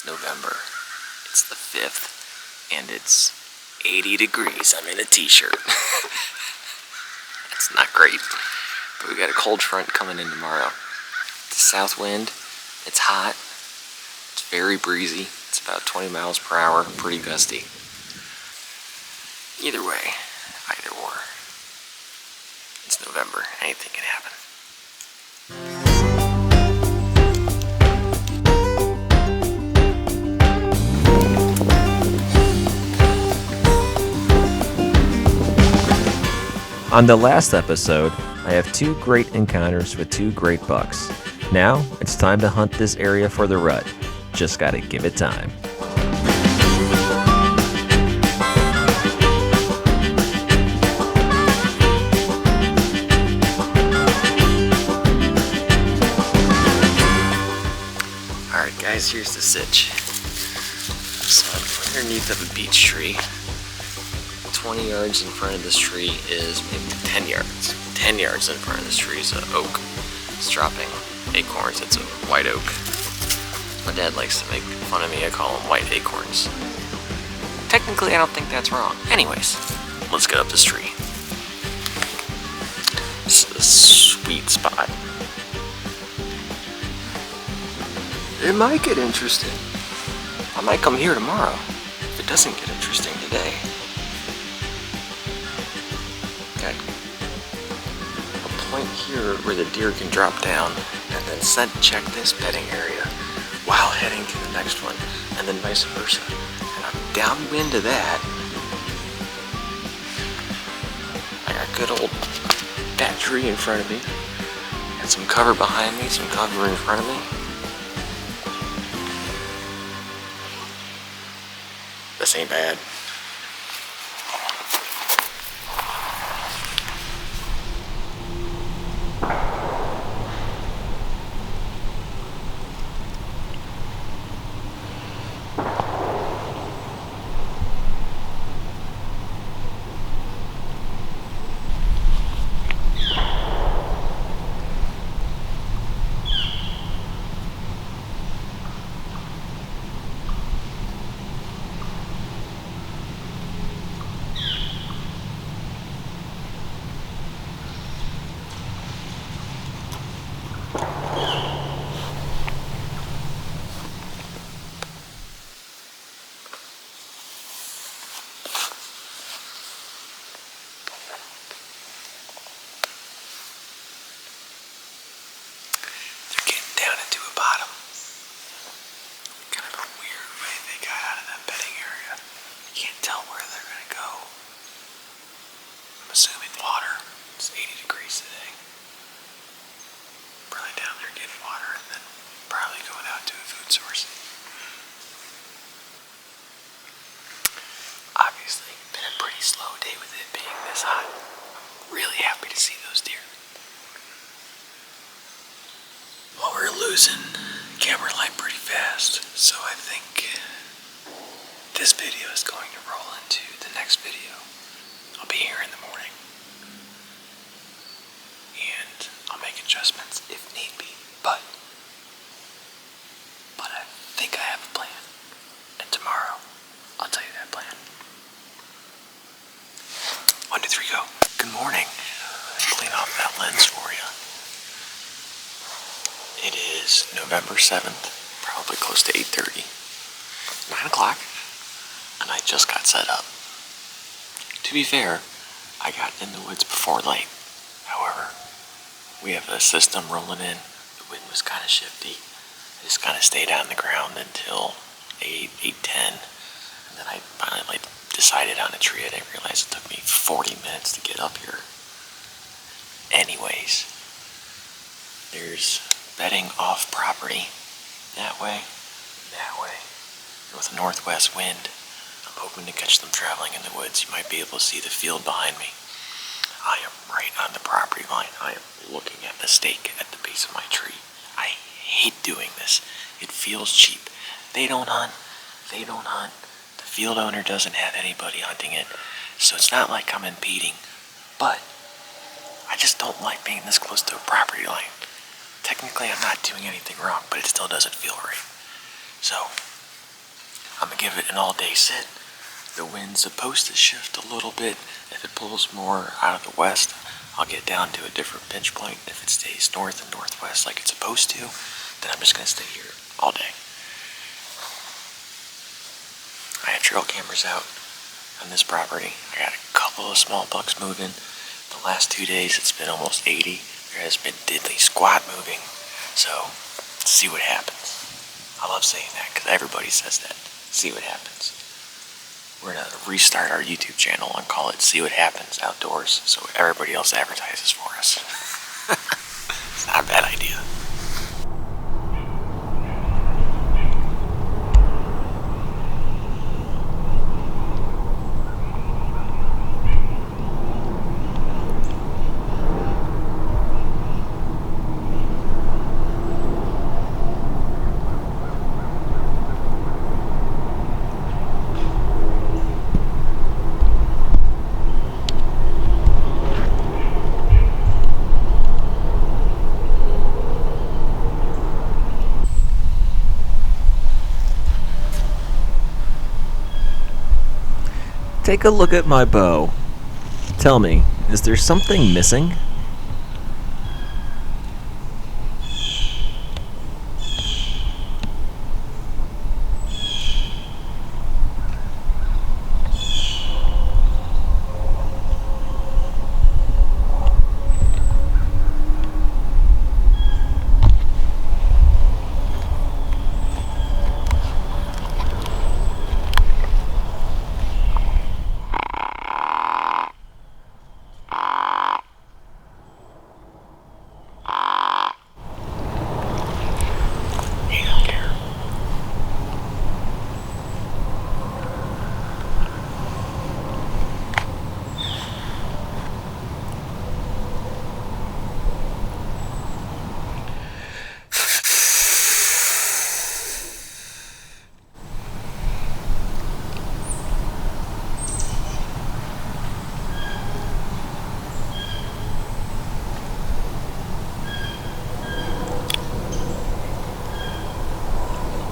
It's November. It's the 5th, and it's 80 degrees. I'm in a t-shirt. It's not great, but we got a cold front coming in tomorrow. It's a south wind. It's hot. It's very breezy. It's about 20 miles per hour, pretty gusty. Either way, either or. It's November. Anything can happen. On the last episode, I have 2 great encounters with 2 great bucks. Now, it's time to hunt this area for the rut. Just gotta give it time. Alright guys, here's the sitch. So I'm underneath of a beech tree. 20 yards in front of this tree is maybe 10 yards. 10 yards in front of this tree is an oak. It's dropping acorns. It's a white oak. My dad likes to make fun of me. I call them white acorns. Technically, I don't think that's wrong. Anyways, let's get up this tree. This is a sweet spot. It might get interesting. I might come here tomorrow if it doesn't get interesting today. Got a point here where the deer can drop down and then scent check this bedding area while heading to the next one, and then vice versa. And I'm downwind of that. I got good old that tree in front of me. Got some cover behind me, some cover in front of me. This ain't bad. Assuming water. It's 80 degrees today. Probably down there getting water and then probably going out to a food source. Obviously, been a pretty slow day with it being this hot. I'm really happy to see those deer. Well, we're losing camera light pretty fast, so I think this video is going to roll into the next video. I'll be here in the morning, and I'll make adjustments if need be, but I think I have a plan, and tomorrow I'll tell you that plan. 1, 2, 3, go. Good morning. Clean off that lens for you. It is November 7th, probably close to 8:30, 9 o'clock, and I just got set up. To be fair, I got in the woods before light. However, we have a system rolling in. The wind was kind of shifty. I just kind of stayed on the ground until 8:10, and then I finally decided on a tree. I didn't realize it took me 40 minutes to get up here. Anyways, there's bedding off property that way, with a northwest wind. I'm hoping to catch them traveling in the woods. You might be able to see the field behind me. I am right on the property line. I am looking at the stake at the base of my tree. I hate doing this. It feels cheap. They don't hunt. The field owner doesn't have anybody hunting it. So it's not like I'm impeding. But I just don't like being this close to a property line. Technically, I'm not doing anything wrong, but it still doesn't feel right. So I'm gonna give it an all-day sit. The wind's supposed to shift a little bit. If it pulls more out of the west, I'll get down to a different pinch point. If it stays north and northwest like it's supposed to, then I'm just gonna stay here all day. I have trail cameras out on this property. I got a couple of small bucks moving. The last 2 days it's been almost 80. There has been diddly squat moving. So, see what happens. I love saying that because everybody says that. See what happens. We're going to restart our YouTube channel and call it See What Happens Outdoors so everybody else advertises for us. It's not a bad idea. Take a look at my bow. Tell me, is there something missing?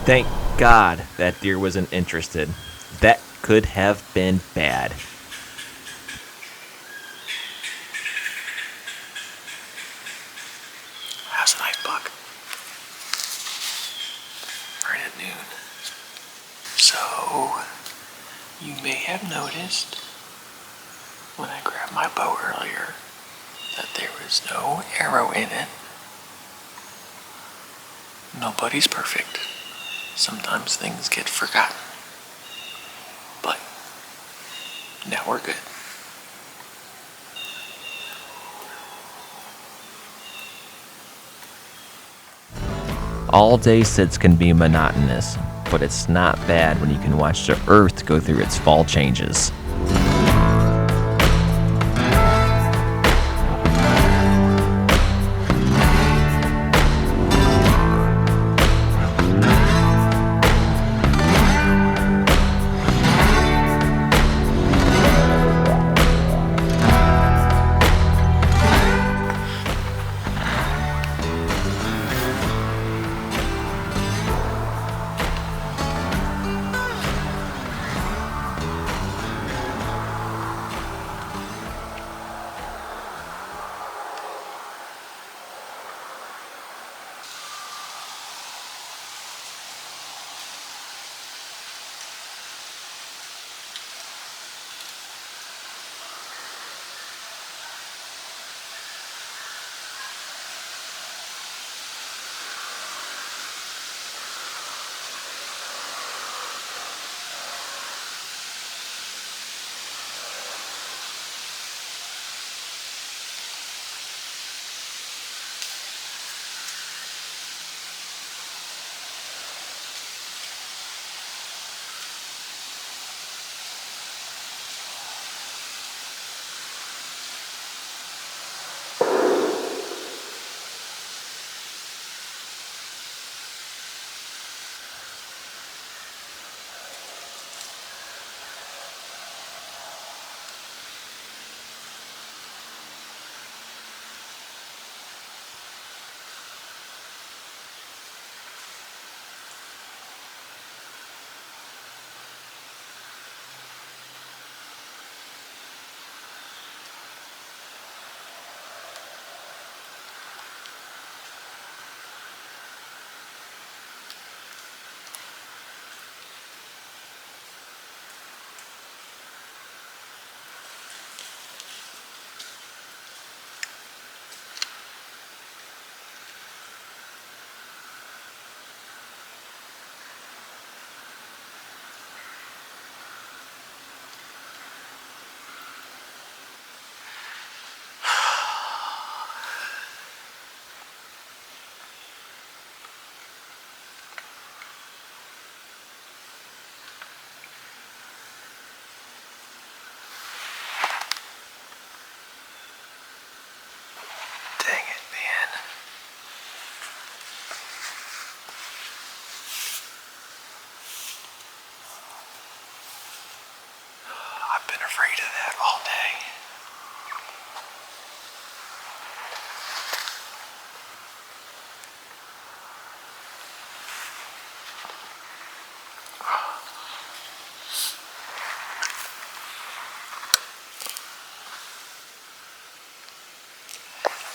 Thank God that deer wasn't interested. That could have been bad. How's a nice buck? Right at noon. So, you may have noticed when I grabbed my bow earlier that there was no arrow in it. Nobody's perfect. Sometimes things get forgotten. But now we're good. All day sits can be monotonous, but it's not bad when you can watch the earth go through its fall changes. been afraid of that all day.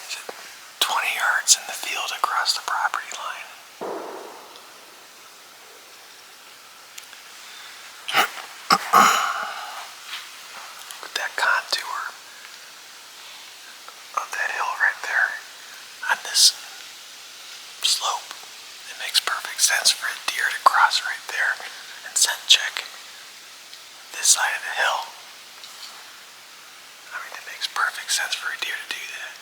Is it 20 yards in the field across the property line? With that contour of that hill right there on this slope, it makes perfect sense for a deer to cross right there and scent check this side of the hill. I mean, it makes perfect sense for a deer to do that.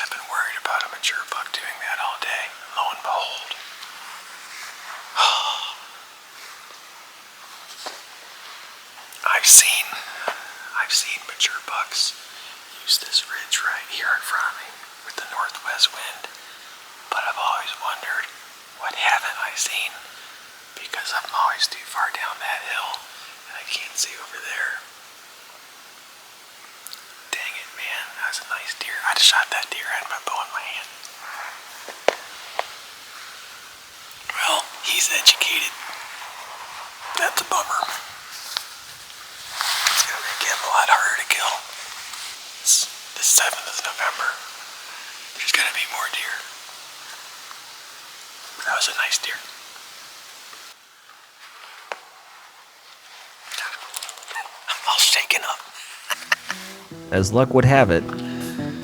I've been worried about a mature buck doing that all day. Lo and behold. I've seen mature bucks use this ridge right here in front of me with the northwest wind, but I've always wondered, what haven't I seen? Because I'm always too far down that hill and I can't see over there. Dang it, man, that was a nice deer. I just shot that deer. I had my bow in my hand. Well, he's educated. That's a bummer. It's gonna make him a lot harder to kill. It's the 7th of November. There's gonna be more deer. That was a nice deer. I'm all shaken up. As luck would have it,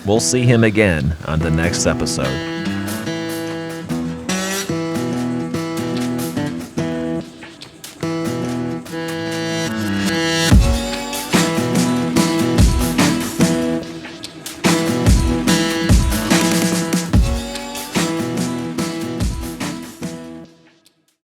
we'll see him again on the next episode.